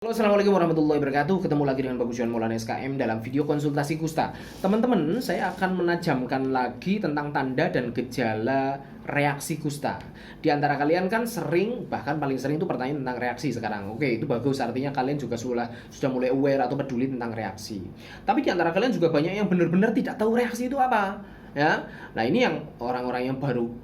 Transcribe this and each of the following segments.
Halo, assalamualaikum warahmatullahi wabarakatuh. Ketemu lagi dengan Bagus Johan Maulana SKM dalam video konsultasi kusta. Teman-teman, saya akan menajamkan lagi tentang tanda dan gejala reaksi kusta. Di antara kalian kan sering, bahkan paling sering itu pertanyaan tentang reaksi sekarang. Oke, itu bagus, artinya kalian juga sudah mulai aware atau peduli tentang reaksi. Tapi di antara kalian juga banyak yang benar-benar tidak tahu reaksi itu apa. Ya, nah ini yang orang-orang yang baru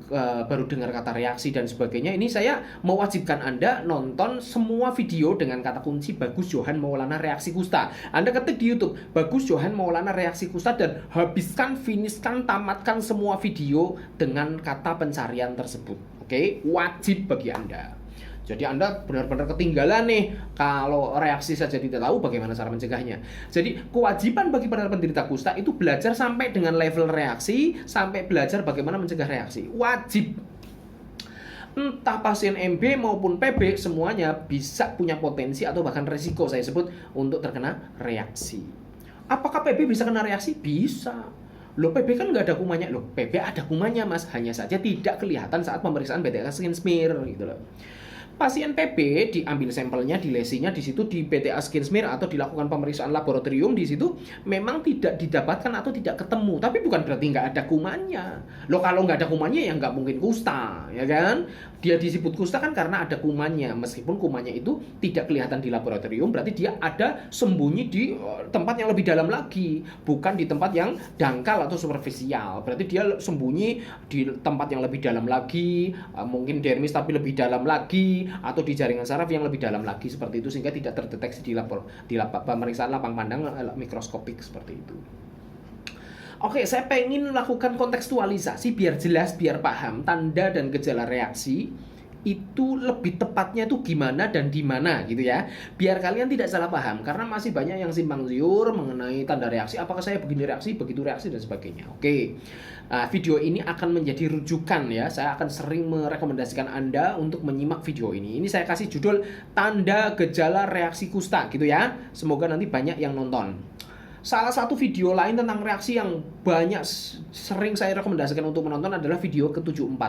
dengar kata reaksi dan sebagainya. Ini saya mewajibkan Anda nonton semua video dengan kata kunci Bagus Johan Maulana reaksi kusta. Anda ketik di YouTube Bagus Johan Maulana reaksi kusta dan finishkan, tamatkan semua video dengan kata pencarian tersebut. Oke, wajib bagi Anda. Jadi Anda benar-benar ketinggalan nih. Kalau reaksi saja tidak tahu, bagaimana cara mencegahnya? Jadi kewajiban bagi para penderita kusta itu belajar sampai dengan level reaksi, sampai belajar bagaimana mencegah reaksi. Wajib. Entah pasien MB maupun PB, semuanya bisa punya potensi atau bahkan resiko, saya sebut, untuk terkena reaksi. Apakah PB bisa kena reaksi? Bisa. Loh, PB kan nggak ada kumannya. Loh, PB ada kumannya, Mas. Hanya saja tidak kelihatan saat pemeriksaan BTA skin smear gitu loh. Pasien PB diambil sampelnya, dilesinya di situ di BTA skin smear atau dilakukan pemeriksaan laboratorium di situ memang tidak didapatkan atau tidak ketemu, tapi bukan berarti nggak ada kumannya. Loh, kalau nggak ada kumannya ya nggak mungkin kusta, ya kan? Dia disebut kusta kan karena ada kumannya, meskipun kumannya itu tidak kelihatan di laboratorium, berarti dia ada sembunyi di tempat yang lebih dalam lagi, bukan di tempat yang dangkal atau superficial. Berarti dia sembunyi di tempat yang lebih dalam lagi, mungkin dermis tapi lebih dalam lagi, atau di jaringan saraf yang lebih dalam lagi, seperti itu, sehingga tidak terdeteksi di pemeriksaan lapang pandang mikroskopik seperti itu. Oke, saya pengen melakukan kontekstualisasi biar jelas, biar paham tanda dan gejala reaksi itu lebih tepatnya itu gimana dan di mana gitu ya. Biar kalian tidak salah paham, karena masih banyak yang simpang siur mengenai tanda reaksi, apakah saya begini reaksi, begitu reaksi dan sebagainya. Oke. Nah, video ini akan menjadi rujukan ya. Saya akan sering merekomendasikan Anda untuk menyimak video ini. Ini saya kasih judul tanda gejala reaksi kusta gitu ya. Semoga nanti banyak yang nonton. Salah satu video lain tentang reaksi yang banyak sering saya rekomendasikan untuk menonton adalah video ke-74.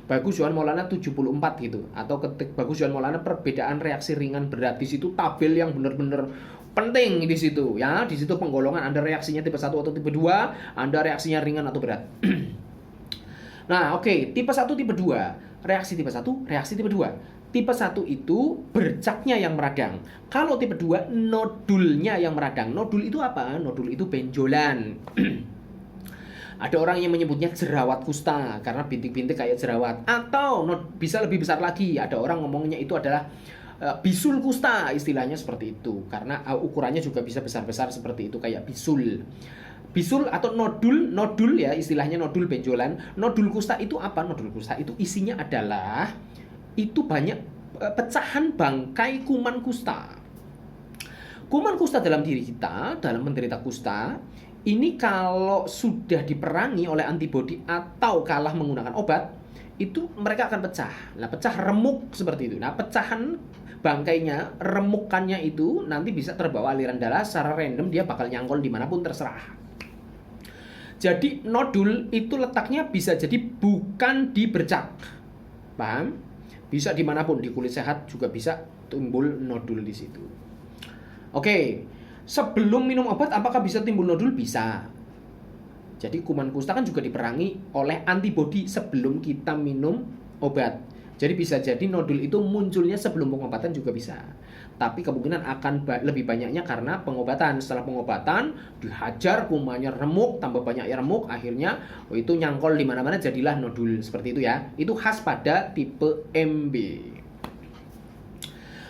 Bagus Johan Maulana 74 gitu. Atau ketik Bagus Johan Maulana perbedaan reaksi ringan berat. Di situ tabel yang benar-benar penting di situ ya. Di situ penggolongan Anda reaksinya tipe 1 atau tipe 2, Anda reaksinya ringan atau berat. Nah, oke, tipe 1, tipe 2. Reaksi tipe 1, reaksi tipe 2. Tipe 1 itu bercaknya yang meradang. Kalau tipe 2 nodulnya yang meradang. Nodul itu apa? Nodul itu benjolan. Ada orang yang menyebutnya jerawat kusta karena bintik-bintik kayak jerawat. Atau bisa lebih besar lagi. Ada orang ngomongnya itu adalah bisul kusta, istilahnya seperti itu. Karena ukurannya juga bisa besar-besar seperti itu kayak bisul. Bisul atau nodul ya, istilahnya nodul benjolan. Nodul kusta itu apa? Nodul kusta itu isinya adalah itu banyak pecahan bangkai kuman kusta. Kuman kusta dalam diri kita, dalam menderita kusta, ini kalau sudah diperangi oleh antibodi atau kalah menggunakan obat, itu mereka akan pecah. Nah, pecah remuk seperti itu. Nah, pecahan bangkainya, remukannya itu nanti bisa terbawa aliran darah secara random, dia bakal nyangkol dimanapun terserah. Jadi nodul itu letaknya bisa jadi bukan di bercak, paham? Bisa dimanapun, di kulit sehat juga bisa timbul nodul di situ. Oke, sebelum minum obat apakah bisa timbul nodul? Bisa. Jadi kuman kusta kan juga diperangi oleh antibodi sebelum kita minum obat. Jadi bisa jadi nodul itu munculnya sebelum pengobatan juga bisa. Tapi kemungkinan akan lebih banyaknya karena pengobatan. Setelah pengobatan dihajar, kumannya remuk, tambah banyak ya remuk, akhirnya itu nyangkol di mana-mana, jadilah nodul seperti itu ya. Itu khas pada tipe MB.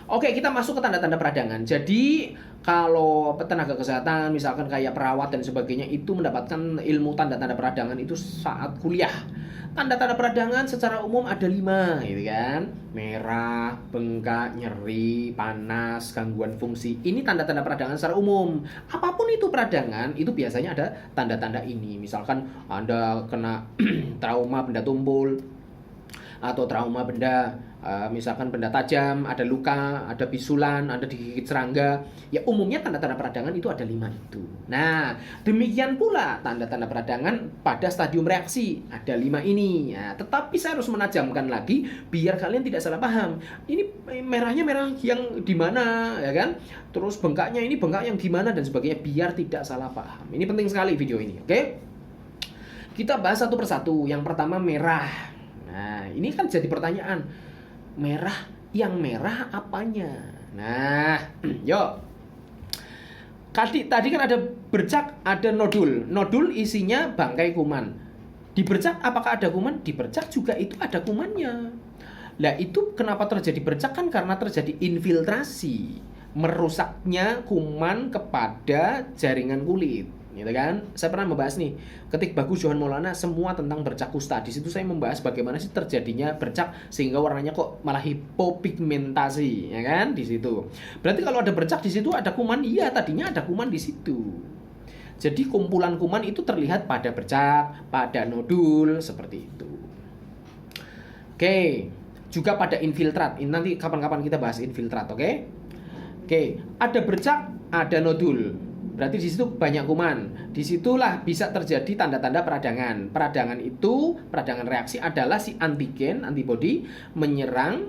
Oke, kita masuk ke tanda-tanda peradangan. Jadi kalau tenaga kesehatan misalkan kayak perawat dan sebagainya itu mendapatkan ilmu tanda-tanda peradangan itu saat kuliah. Tanda-tanda peradangan secara umum ada 5 gitu kan. Merah, bengkak, nyeri, panas, gangguan fungsi. Ini tanda-tanda peradangan secara umum. Apapun itu peradangan, itu biasanya ada tanda-tanda ini. Misalkan Anda kena trauma benda tumpul, atau trauma benda, misalkan benda tajam, ada luka, ada bisulan, ada digigit serangga. Ya umumnya tanda-tanda peradangan itu ada 5 itu. Nah, demikian pula tanda-tanda peradangan pada stadium reaksi ada 5 ini. Nah, tetapi saya harus menajamkan lagi biar kalian tidak salah paham. Ini merahnya merah yang di mana, ya kan? Terus bengkaknya ini bengkak yang gimana dan sebagainya biar tidak salah paham. Ini penting sekali video ini, oke? Kita bahas satu persatu. Yang pertama merah. Nah, ini kan jadi pertanyaan. Merah, yang merah apanya? Nah, yuk. Tadi kan ada bercak, ada nodul. Nodul isinya bangkai kuman. Di bercak apakah ada kuman? Di bercak juga itu ada kumannya. Nah, itu kenapa terjadi bercak? Kan karena terjadi infiltrasi, merusaknya kuman kepada jaringan kulit, gitu kan? Saya pernah membahas nih, ketik Bagus Johan Maulana semua tentang bercak kusta. Di situ saya membahas bagaimana sih terjadinya bercak sehingga warnanya kok malah hipopigmentasi, ya kan? Di situ. Berarti kalau ada bercak di situ ada kuman, iya tadinya ada kuman di situ. Jadi kumpulan kuman itu terlihat pada bercak, pada nodul seperti itu. Oke, juga pada infiltrat. Ini nanti kapan-kapan kita bahas infiltrat, oke? Oke, ada bercak, ada nodul. Berarti di situ banyak kuman. Disitulah bisa terjadi tanda-tanda peradangan. Peradangan itu, peradangan reaksi adalah si antibodi menyerang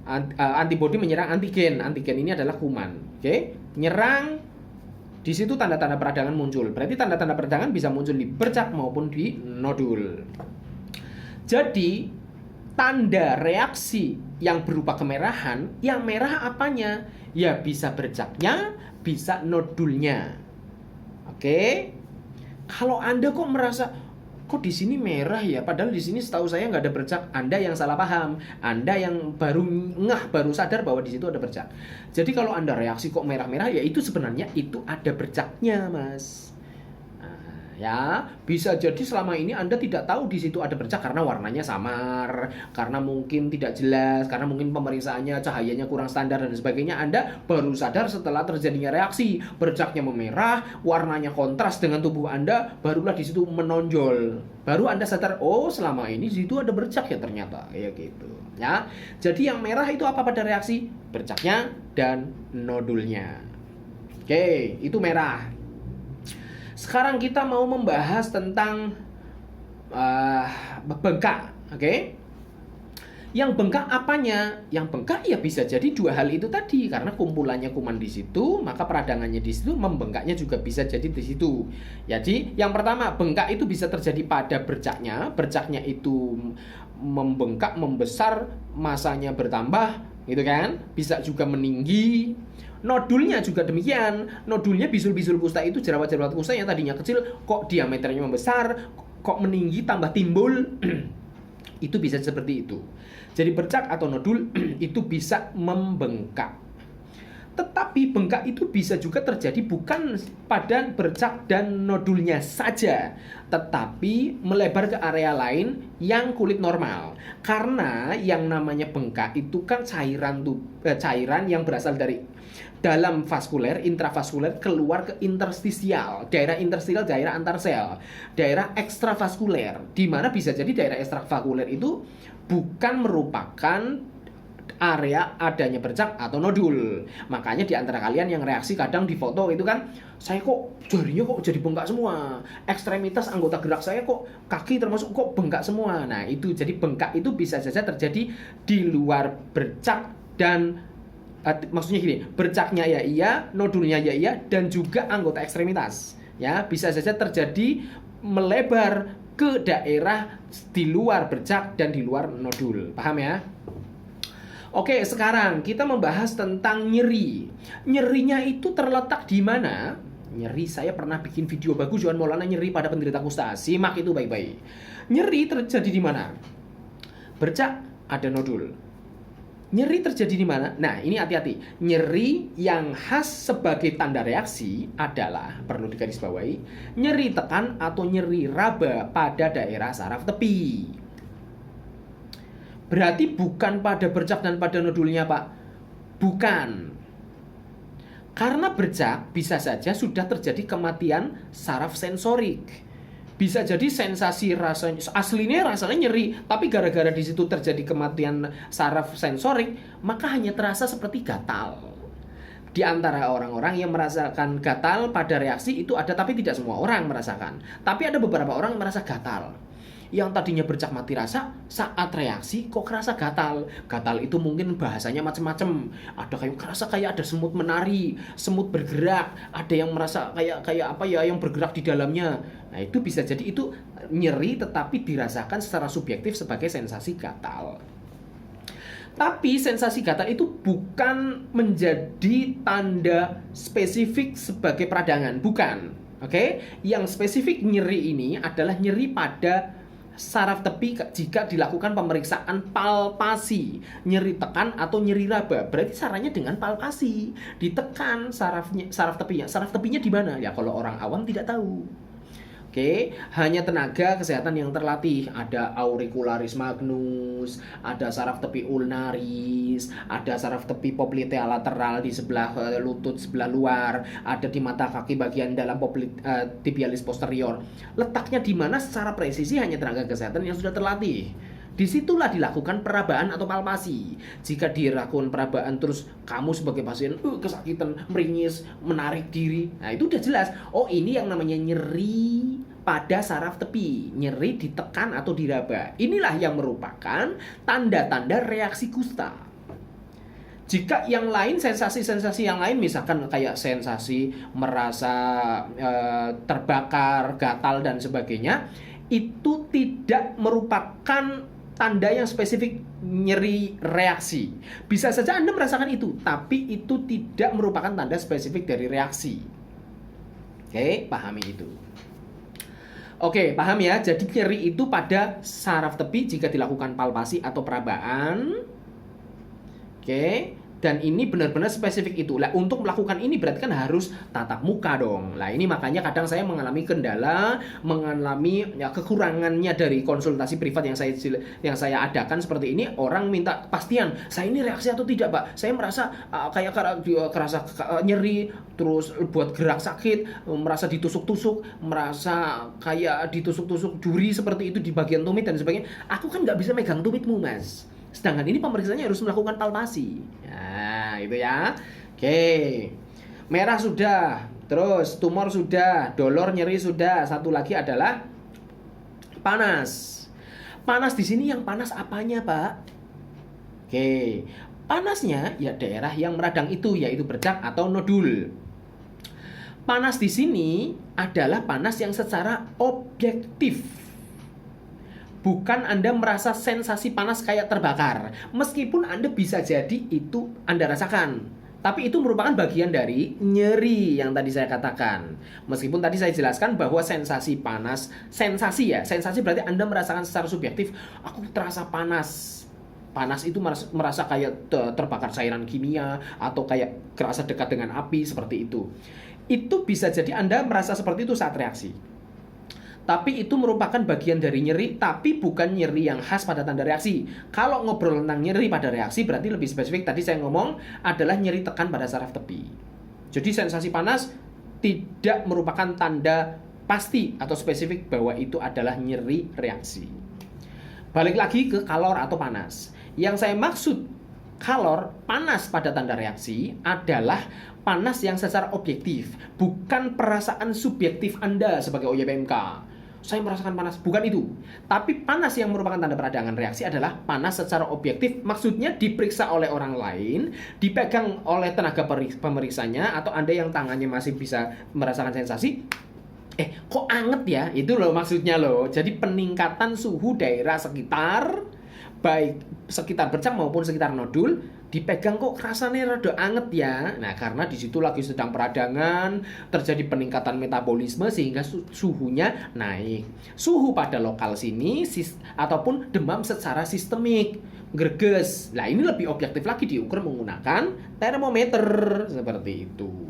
antigen. Antigen ini adalah kuman. Oke, menyerang. Di situ tanda-tanda peradangan muncul. Berarti tanda-tanda peradangan bisa muncul di bercak maupun di nodul. Jadi tanda reaksi yang berupa kemerahan, yang merah apanya? Ya bisa bercaknya, bisa nodulnya. Oke? Kalau Anda kok merasa kok di sini merah ya, padahal di sini setahu saya nggak ada bercak, Anda yang salah paham. Anda yang baru baru sadar bahwa di situ ada bercak. Jadi kalau Anda reaksi kok merah-merah, ya itu sebenarnya itu ada bercaknya, Mas. Ya, bisa jadi selama ini Anda tidak tahu di situ ada bercak karena warnanya samar, karena mungkin tidak jelas, karena mungkin pemeriksaannya cahayanya kurang standar dan sebagainya. Anda baru sadar setelah terjadinya reaksi, bercaknya memerah, warnanya kontras dengan tubuh Anda, barulah di situ menonjol. Baru Anda sadar, oh selama ini di situ ada bercak ya ternyata, ya gitu. Ya, jadi yang merah itu apa pada reaksi? Bercaknya dan nodulnya. Oke, itu merah. Sekarang kita mau membahas tentang bengkak, oke? Yang bengkak apanya? Yang bengkak ya bisa jadi dua hal itu tadi, karena kumpulannya kuman di situ, maka peradangannya di situ, membengkaknya juga bisa jadi di situ. Jadi yang pertama, bengkak itu bisa terjadi pada bercaknya itu membengkak, membesar, masanya bertambah, gitu kan? Bisa juga meninggi. Nodulnya juga demikian. Nodulnya bisul-bisul kusta itu, jerawat-jerawat kusta yang tadinya kecil kok diameternya membesar, kok meninggi tambah timbul. Itu bisa seperti itu. Jadi bercak atau nodul itu bisa membengkak. Tetapi bengkak itu bisa juga terjadi bukan pada bercak dan nodulnya saja, tetapi melebar ke area lain yang kulit normal. Karena yang namanya bengkak itu kan cairan yang berasal dari dalam vaskuler, intravaskuler keluar ke interstisial. Daerah interstisial, daerah antar sel. Daerah ekstravaskuler, di mana bisa jadi daerah ekstravaskuler itu bukan merupakan area adanya bercak atau nodul. Makanya di antara kalian yang reaksi kadang di foto itu kan, saya kok jarinya kok jadi bengkak semua, ekstremitas anggota gerak saya kok, kaki termasuk kok bengkak semua. Nah itu, jadi bengkak itu bisa saja terjadi di luar bercak dan maksudnya gini, bercaknya ya iya, nodulnya ya iya, dan juga anggota ekstremitas. Ya, bisa saja terjadi melebar ke daerah di luar bercak dan di luar nodul. Paham ya? Oke, sekarang kita membahas tentang nyeri. Nyerinya itu terletak di mana? Nyeri, saya pernah bikin video Bagus Johan Maulana nyeri pada penderita kusta. Simak itu baik-baik. Nyeri terjadi di mana? Bercak, ada nodul. Nyeri terjadi di mana? Nah, ini hati-hati. Nyeri yang khas sebagai tanda reaksi adalah, perlu digarisbawahi, nyeri tekan atau nyeri raba pada daerah saraf tepi. Berarti bukan pada bercak dan pada nodulnya, Pak. Bukan. Karena bercak bisa saja sudah terjadi kematian saraf sensorik. Bisa jadi sensasi rasanya aslinya rasanya nyeri, tapi gara-gara di situ terjadi kematian saraf sensorik, maka hanya terasa seperti gatal. Di antara orang-orang yang merasakan gatal pada reaksi itu ada, tapi tidak semua orang merasakan. Tapi ada beberapa orang yang merasa gatal. Yang tadinya bercak mati rasa, saat reaksi kok kerasa gatal. Gatal itu mungkin bahasanya macam-macam. Ada kayak kerasa kayak ada semut menari, semut bergerak, ada yang merasa kayak apa ya yang bergerak di dalamnya. Nah, itu bisa jadi itu nyeri tetapi dirasakan secara subjektif sebagai sensasi gatal. Tapi sensasi gatal itu bukan menjadi tanda spesifik sebagai peradangan, bukan. Oke, yang spesifik nyeri ini adalah nyeri pada saraf tepi jika dilakukan pemeriksaan palpasi, nyeri tekan atau nyeri raba. Berarti caranya dengan palpasi, ditekan saraf tepinya. Saraf tepinya di mana? Ya kalau orang awam tidak tahu. Oke, hanya tenaga kesehatan yang terlatih. Ada auricularis magnus, ada saraf tepi ulnaris, ada saraf tepi popliteal lateral di sebelah lutut sebelah luar, ada di mata kaki bagian dalam tibialis posterior. Letaknya di mana secara presisi hanya tenaga kesehatan yang sudah terlatih. Disitulah dilakukan perabaan atau palpasi. Jika dilakukan perabaan terus kamu sebagai pasien kesakitan, meringis, menarik diri, nah itu udah jelas. Oh, ini yang namanya nyeri pada saraf tepi, nyeri ditekan atau diraba. Inilah yang merupakan tanda-tanda reaksi kusta. Jika yang lain, sensasi-sensasi yang lain, misalkan kayak sensasi merasa terbakar, gatal dan sebagainya, itu tidak merupakan tanda yang spesifik nyeri reaksi. Bisa saja Anda merasakan itu, tapi itu tidak merupakan tanda spesifik dari reaksi. Oke, pahami itu. Oke, paham ya? Jadi nyeri itu pada saraf tepi jika dilakukan palpasi atau perabaan. Oke. Dan ini benar-benar spesifik itu. Lah, untuk melakukan ini berarti kan harus tatap muka dong. Lah, ini makanya kadang saya mengalami kendala, mengalami ya, kekurangannya dari konsultasi privat yang saya adakan seperti ini. Orang minta kepastian, saya ini reaksi atau tidak, Pak? Saya merasa kayak kerasa nyeri, terus buat gerak sakit, merasa ditusuk-tusuk, merasa kayak ditusuk-tusuk duri seperti itu di bagian tumit dan sebagainya. Aku kan nggak bisa megang tumitmu, Mas. Sedangkan ini pemeriksaannya harus melakukan palpasi. Nah, itu ya. Oke. Merah sudah, terus tumor sudah, dolor nyeri sudah. Satu lagi adalah panas. Panas di sini yang panas apanya, Pak? Oke. Panasnya ya daerah yang meradang itu, yaitu bercak atau nodul. Panas di sini adalah panas yang secara objektif. Bukan Anda merasa sensasi panas kayak terbakar. Meskipun Anda bisa jadi itu Anda rasakan, tapi itu merupakan bagian dari nyeri yang tadi saya katakan. Meskipun tadi saya jelaskan bahwa sensasi panas, sensasi berarti Anda merasakan secara subjektif, aku terasa panas. Panas itu merasa kayak terbakar cairan kimia atau kayak kerasa dekat dengan api, seperti itu. Itu bisa jadi Anda merasa seperti itu saat reaksi. Tapi itu merupakan bagian dari nyeri, tapi bukan nyeri yang khas pada tanda reaksi. Kalau ngobrol tentang nyeri pada reaksi, berarti lebih spesifik. Tadi saya ngomong adalah nyeri tekan pada saraf tepi. Jadi sensasi panas tidak merupakan tanda pasti atau spesifik bahwa itu adalah nyeri reaksi. Balik lagi ke kalor atau panas. Yang saya maksud kalor, panas pada tanda reaksi adalah panas yang secara objektif, bukan perasaan subjektif Anda sebagai OYPMK. Saya merasakan panas, bukan itu. Tapi panas yang merupakan tanda peradangan reaksi adalah panas secara objektif, maksudnya diperiksa oleh orang lain, dipegang oleh tenaga pemeriksanya, atau Anda yang tangannya masih bisa merasakan sensasi, kok anget ya? Itu loh maksudnya loh. Jadi peningkatan suhu daerah sekitar, baik sekitar bercak maupun sekitar nodul, dipegang kok rasanya rada anget ya. Nah, karena di situ lagi sedang peradangan, terjadi peningkatan metabolisme sehingga suhunya naik. Suhu pada lokal sini ataupun demam secara sistemik, greges. Nah, ini lebih objektif lagi diukur menggunakan termometer seperti itu.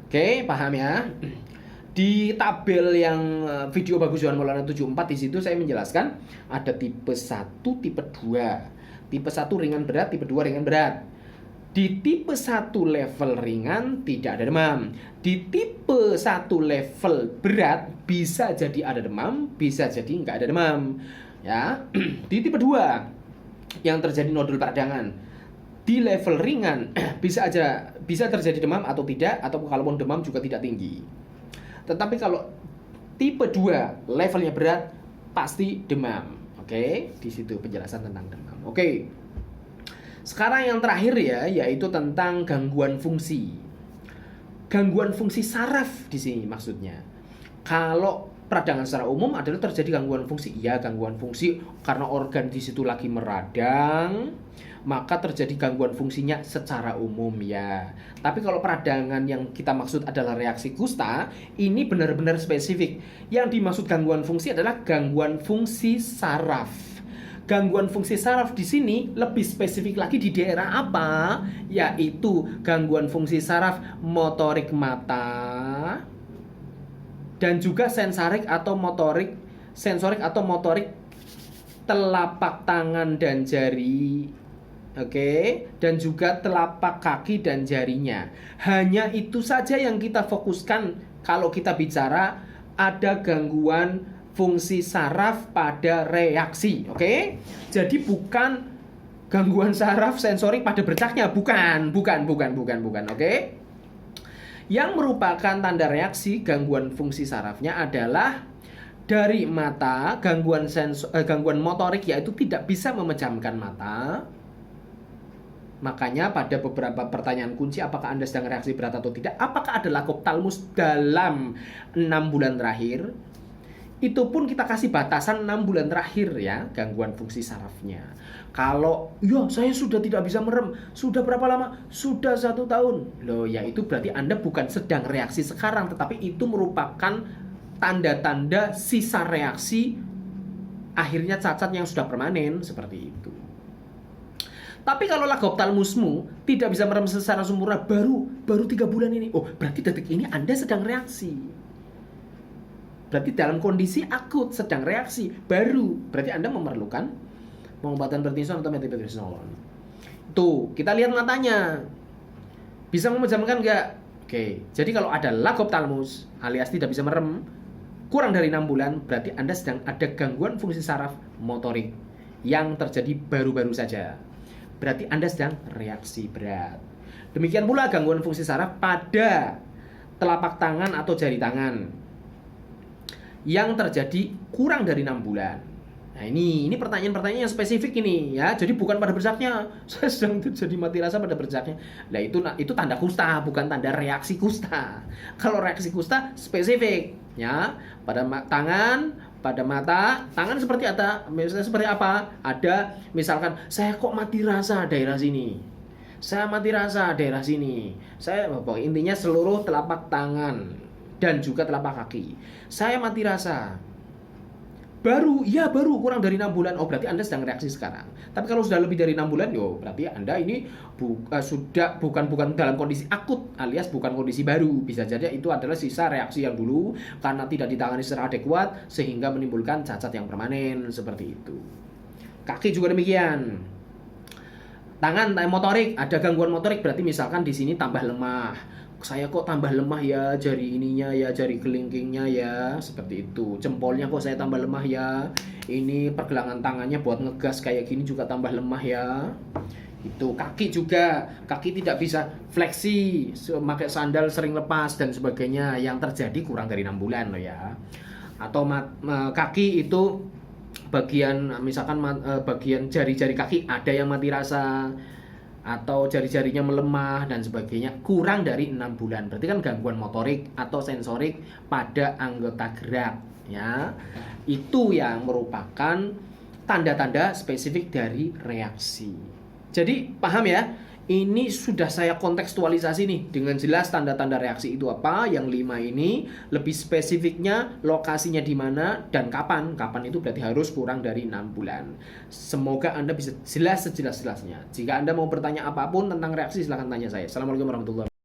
Oke, paham ya? Di tabel yang video Bagus Johan Maulana 74 di situ saya menjelaskan ada tipe 1, tipe 2. Tipe 1 ringan berat, tipe 2 ringan berat. Di tipe 1 level ringan tidak ada demam. Di tipe 1 level berat bisa jadi ada demam, bisa jadi nggak ada demam. Ya, di tipe 2 yang terjadi nodul peradangan. Di level ringan bisa terjadi demam atau tidak, atau kalaupun demam juga tidak tinggi. Tetapi kalau tipe 2 levelnya berat pasti demam. Oke, di situ penjelasan tentang demam. Oke. Sekarang yang terakhir ya, yaitu tentang gangguan fungsi. Gangguan fungsi saraf di sini maksudnya. Kalau peradangan secara umum adalah terjadi gangguan fungsi. Ya, gangguan fungsi karena organ di situ lagi meradang, maka terjadi gangguan fungsinya secara umum ya. Tapi kalau peradangan yang kita maksud adalah reaksi kusta, ini benar-benar spesifik. Yang dimaksud gangguan fungsi adalah gangguan fungsi saraf. Gangguan fungsi saraf di sini lebih spesifik lagi di daerah apa? Yaitu gangguan fungsi saraf motorik mata dan juga sensorik atau motorik telapak tangan dan jari. Oke, dan juga telapak kaki dan jarinya. Hanya itu saja yang kita fokuskan kalau kita bicara ada gangguan fungsi saraf pada reaksi. Oke? Jadi bukan gangguan saraf sensorik pada bercaknya, bukan. Oke? Yang merupakan tanda reaksi gangguan fungsi sarafnya adalah dari mata, gangguan motorik yaitu tidak bisa memejamkan mata. Makanya pada beberapa pertanyaan kunci, apakah Anda sedang reaksi berat atau tidak? Apakah ada lakoptalmus dalam 6 bulan terakhir? Itu pun kita kasih batasan 6 bulan terakhir ya, gangguan fungsi sarafnya. Kalau ya saya sudah tidak bisa merem, sudah berapa lama? Sudah 1 tahun. Loh ya, itu berarti Anda bukan sedang reaksi sekarang, tetapi itu merupakan tanda-tanda sisa reaksi akhirnya cacat yang sudah permanen, seperti itu. Tapi kalau lakoptalmusmu tidak bisa merem secara sempurna baru 3 bulan ini, oh berarti detik ini Anda sedang reaksi. Berarti dalam kondisi akut sedang reaksi baru, berarti Anda memerlukan pengobatan prednison atau metipetrexol. Tuh, kita lihat matanya. Bisa memejamkan nggak? Oke, jadi kalau ada lakoptalmus alias tidak bisa merem kurang dari 6 bulan, berarti Anda sedang ada gangguan fungsi saraf motorik yang terjadi baru-baru saja. Berarti Anda sedang reaksi berat. Demikian pula gangguan fungsi saraf pada telapak tangan atau jari tangan yang terjadi kurang dari 6 bulan. Nah ini pertanyaan-pertanyaan yang spesifik ini ya. Jadi bukan pada bercaknya, saya sedang terjadi mati rasa pada bercaknya. Nah itu tanda kusta, bukan tanda reaksi kusta. Kalau reaksi kusta spesifik ya, pada tangan, pada mata, tangan seperti apa? Ada misalkan saya kok mati rasa daerah sini. Saya mati rasa daerah sini. Intinya seluruh telapak tangan dan juga telapak kaki. Saya mati rasa. Baru kurang dari 6 bulan. Oh, berarti Anda sedang reaksi sekarang. Tapi kalau sudah lebih dari 6 bulan, berarti Anda ini sudah bukan dalam kondisi akut alias bukan kondisi baru. Bisa jadi itu adalah sisa reaksi yang dulu karena tidak ditangani secara adekuat sehingga menimbulkan cacat yang permanen seperti itu. Kaki juga demikian. Tangan motorik, ada gangguan motorik berarti misalkan di sini tambah lemah. Saya kok tambah lemah ya, jari ininya ya, jari kelingkingnya ya, seperti itu. Jempolnya kok saya tambah lemah ya. Ini pergelangan tangannya buat ngegas kayak gini juga tambah lemah ya. Itu kaki juga, kaki tidak bisa fleksi, pakai sandal sering lepas dan sebagainya, yang terjadi kurang dari 6 bulan loh ya. Atau kaki itu bagian misalkan bagian jari-jari kaki ada yang mati rasa atau jari-jarinya melemah dan sebagainya kurang dari 6 bulan. Berarti kan gangguan motorik atau sensorik pada anggota gerak ya. Itu yang merupakan tanda-tanda spesifik dari reaksi. Jadi paham ya? Ini sudah saya kontekstualisasi nih dengan jelas tanda-tanda reaksi itu apa. Yang 5 ini lebih spesifiknya lokasinya di mana dan kapan. Kapan itu berarti harus kurang dari 6 bulan. Semoga Anda bisa jelas sejelas-jelasnya. Jika Anda mau bertanya apapun tentang reaksi silahkan tanya saya. Assalamualaikum warahmatullahi wabarakatuh.